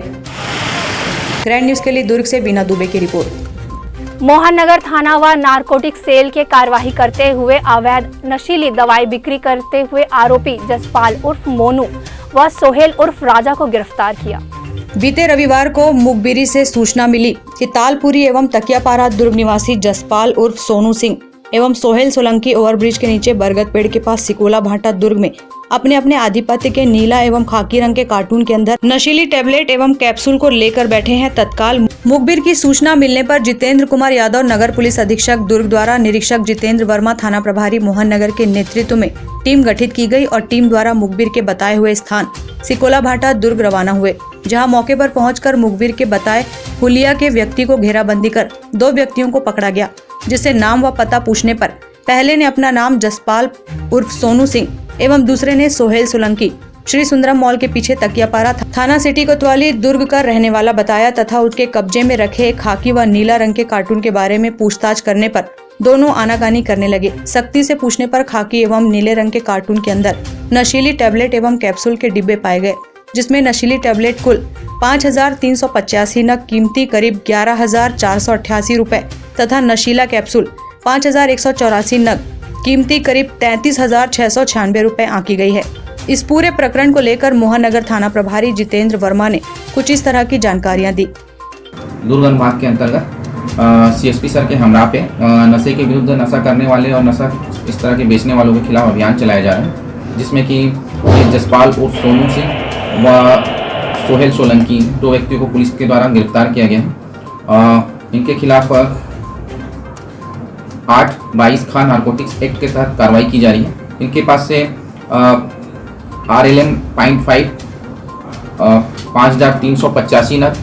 ग्रैंड न्यूज़ के लिए दुर्ग से वीना दुबे की रिपोर्ट। मोहन नगर थाना व नारकोटिक सेल के कार्यवाही करते हुए अवैध नशीली दवाई बिक्री करते हुए आरोपी जसपाल उर्फ मोनू व सोहेल उर्फ राजा को गिरफ्तार किया। बीते रविवार को मुखबिरी से सूचना मिली कि तालपुरी एवं तकियापारा दुर्ग निवासी जसपाल उर्फ सोनू सिंह एवं सोहेल सोलंकी ओवरब्रिज के नीचे बरगद पेड़ के पास सिकोला भाटा दुर्ग में अपने अपने आधिपत्य के नीला एवं खाकी रंग के कार्टून के अंदर नशीली टैबलेट एवं कैप्सूल को लेकर बैठे हैं। तत्काल मुखबिर की सूचना मिलने पर जितेंद्र कुमार यादव नगर पुलिस अधीक्षक दुर्ग द्वारा निरीक्षक जितेंद्र वर्मा थाना प्रभारी मोहन नगर के नेतृत्व में टीम गठित की गई और टीम द्वारा मुखबिर के बताए हुए स्थान सिकोला भाटा दुर्ग रवाना हुए, जहां मौके पर पहुंचकर मुखबिर के बताए हुलिया के व्यक्ति को घेराबंदी कर 2 व्यक्तियों को पकड़ा गया, जिससे नाम व पता पूछने पर पहले ने अपना नाम जसपाल उर्फ सोनू सिंह एवं दूसरे ने सोहेल सोलंकी श्री सुंदरम मॉल के पीछे तकियापारा थाना सिटी कोतवाली दुर्ग का रहने वाला बताया तथा उसके कब्जे में रखे खाकी व नीला रंग के कार्टून के बारे में पूछताछ करने पर दोनों आनाकानी करने लगे। सख्ती से पूछने पर खाकी एवं नीले रंग के कार्टून के अंदर नशीली टैबलेट एवं कैप्सूल के डिब्बे पाए गए, जिसमें नशीली टैबलेट कुल 5,385 नग कीमती करीब 11,488 रुपए तथा नशीला कैप्सूल 5,184 नग कीमती करीब 33,696 रुपए आंकी गई है। इस पूरे प्रकरण को लेकर मोहन नगर थाना प्रभारी जितेंद्र वर्मा ने कुछ इस तरह की जानकारियां दी। दुर्ग अनुभाग के अंतर्गत CSP सर के हमरा पे नशे के विरुद्ध नशा करने वाले और नशा इस तरह के बेचने वालों के खिलाफ अभियान चलाया जा रहा है, जिसमें कि जसपाल उर्फ सोनू सिंह व सोहेल सोलंकी 2 व्यक्तियों को पुलिस के द्वारा गिरफ्तार किया गया है। इनके खिलाफ 8/22 खा नारकोटिक्स एक्ट के तहत कार्रवाई की जा रही है। इनके पास से RLM 0.5 5,385 नग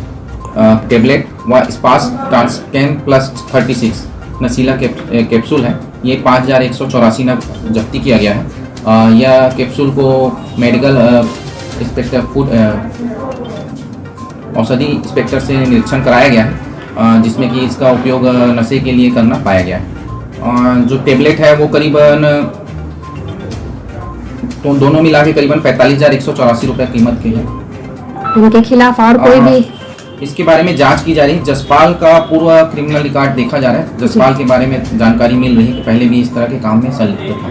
टेबलेट व स्पास ट्रांसकैन प्लस 36 नशीला कैप्सूल है। ये 5,184 नग जब्ती किया गया है। यह कैप्सूल को मेडिकल इंस्पेक्टर फूड औषधि इंस्पेक्टर से निरीक्षण कराया गया है, जिसमें कि इसका उपयोग नशे के लिए करना पाया गया है। जो टेबलेट है वो करीबन तो दोनों मिला के करीबन 45,184 रुपये कीमत के है। इनके खिलाफ और कोई भी इसके बारे में जांच की जा रही है। जसपाल का पूर्व क्रिमिनल रिकॉर्ड देखा जा रहा है। जसपाल के बारे में जानकारी मिल रही है कि पहले भी इस तरह के काम में संलिप्त था।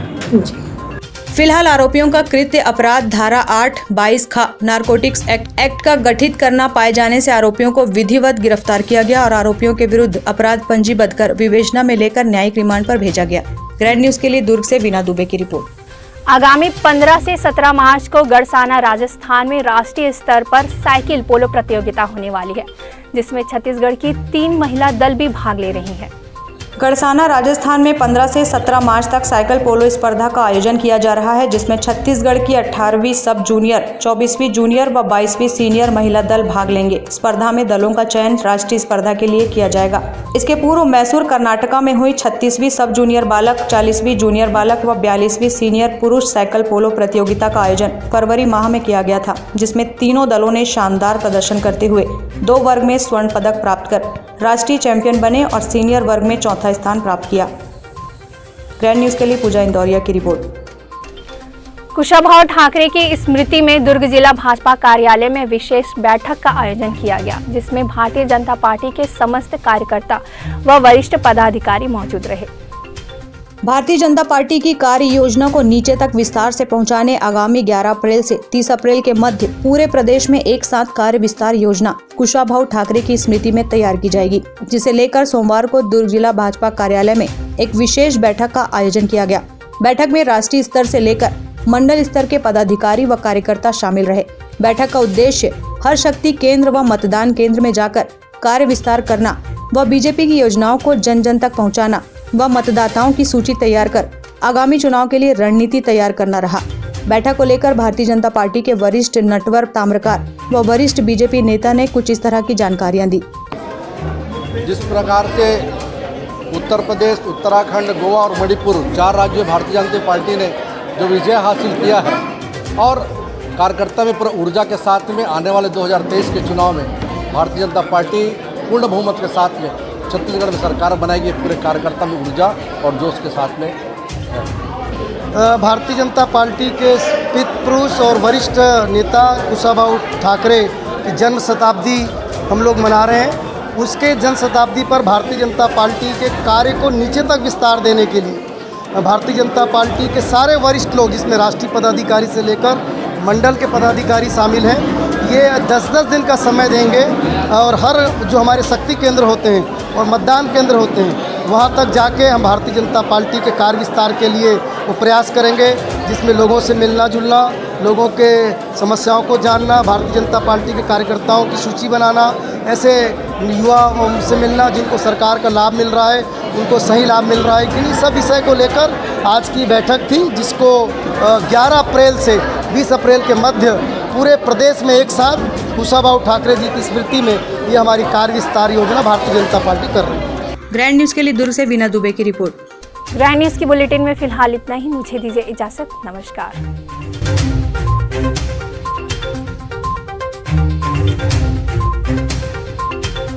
फिलहाल आरोपियों का कृत्य अपराध धारा 8/22 खा नारकोटिक्स एक्ट का गठित करना पाए जाने से आरोपियों को विधिवत गिरफ्तार किया गया और आरोपियों के विरुद्ध अपराध पंजीबद्ध कर विवेचना में लेकर न्यायिक रिमांड पर भेजा गया। ग्रैंड न्यूज के लिए दुर्ग से बीना दुबे की रिपोर्ट। आगामी 15 से 17 मार्च को गड़साना राजस्थान में राष्ट्रीय स्तर पर साइकिल पोलो प्रतियोगिता होने वाली है, जिसमें छत्तीसगढ़ की 3 महिला दल भी भाग ले रही हैं। गड़साना राजस्थान में 15 से 17 मार्च तक साइकिल पोलो स्पर्धा का आयोजन किया जा रहा है, जिसमें छत्तीसगढ़ की 18वीं सब जूनियर, 24वीं जूनियर व 22वीं सीनियर महिला दल भाग लेंगे। स्पर्धा में दलों का चयन राष्ट्रीय स्पर्धा के लिए किया जाएगा। इसके पूर्व मैसूर कर्नाटका में हुई 36वीं सब जूनियर बालक, 40वीं जूनियर बालक व 42वीं सीनियर पुरुष साइकिल पोलो प्रतियोगिता का आयोजन फरवरी माह में किया गया था, जिसमें तीनों दलों ने शानदार प्रदर्शन करते हुए 2 वर्ग में स्वर्ण पदक प्राप्त कर राष्ट्रीय चैंपियन बने और सीनियर वर्ग में चौथा स्थान प्राप्त किया। ग्रैंड न्यूज के लिए पूजा इंदौरिया की रिपोर्ट। कुशाभाऊ ठाकरे की स्मृति में दुर्ग जिला भाजपा कार्यालय में विशेष बैठक का आयोजन किया गया, जिसमें भारतीय जनता पार्टी के समस्त कार्यकर्ता व वरिष्ठ पदाधिकारी मौजूद रहे। भारतीय जनता पार्टी की कार्य योजना को नीचे तक विस्तार से पहुंचाने आगामी 11 अप्रैल से 30 अप्रैल के मध्य पूरे प्रदेश में एक साथ कार्य विस्तार योजना कुशाभाऊ ठाकरे की स्मृति में तैयार की जाएगी, जिसे लेकर सोमवार को दुर्ग जिला भाजपा कार्यालय में एक विशेष बैठक का आयोजन किया गया। बैठक में राष्ट्रीय स्तर से लेकर मंडल स्तर के पदाधिकारी व कार्यकर्ता शामिल रहे। बैठक का उद्देश्य हर शक्ति केंद्र व मतदान केंद्र में जाकर कार्य विस्तार करना व बीजेपी की योजनाओं को जन जन तक पहुँचाना व मतदाताओं की सूची तैयार कर आगामी चुनाव के लिए रणनीति तैयार करना रहा। बैठक को लेकर भारतीय जनता पार्टी के वरिष्ठ नटवर ताम्रकार व वरिष्ठ बीजेपी नेता ने कुछ इस तरह की जानकारियां दी। जिस प्रकार से उत्तर प्रदेश, उत्तराखंड, गोवा और मणिपुर 4 राज्यों भारतीय जनता पार्टी ने जो विजय हासिल किया है और कार्यकर्ता में पूरा ऊर्जा के साथ में आने वाले 2023 के चुनाव में भारतीय जनता पार्टी पूर्ण बहुमत के साथ में छत्तीसगढ़ में सरकार बनाएगी, पूरे कार्यकर्ता में ऊर्जा और जोश के साथ में। भारतीय जनता पार्टी के पितृपुरुष और वरिष्ठ नेता कुशाभाऊ ठाकरे की जन्म शताब्दी हम लोग मना रहे हैं। उसके जन्म शताब्दी पर भारतीय जनता पार्टी के कार्य को नीचे तक विस्तार देने के लिए भारतीय जनता पार्टी के सारे वरिष्ठ लोग, जिसमें राष्ट्रीय पदाधिकारी से लेकर मंडल के पदाधिकारी शामिल हैं, ये 10-10 दिन का समय देंगे और हर जो हमारे शक्ति केंद्र होते हैं और मतदान केंद्र होते हैं वहाँ तक जाके हम भारतीय जनता पार्टी के कार्य विस्तार के लिए वो प्रयास करेंगे, जिसमें लोगों से मिलना जुलना, लोगों के समस्याओं को जानना, भारतीय जनता पार्टी के कार्यकर्ताओं की सूची बनाना, ऐसे युवा से मिलना जिनको सरकार का लाभ मिल रहा है, उनको सही लाभ मिल रहा है कि नहीं, सब विषय को लेकर आज की बैठक थी, जिसको 11 अप्रैल से 20 अप्रैल के मध्य पूरे प्रदेश में एक साथ कुशाभाऊ ठाकरे जी की स्मृति में ये हमारी कार्य विस्तार योजना भारतीय जनता पार्टी कर रही है। ग्रैंड न्यूज के लिए दुर्ग से बीना दुबे की रिपोर्ट। ग्रैंड न्यूज की बुलेटिन में फिलहाल इतना ही। मुझे दीजिए इजाजत। नमस्कार।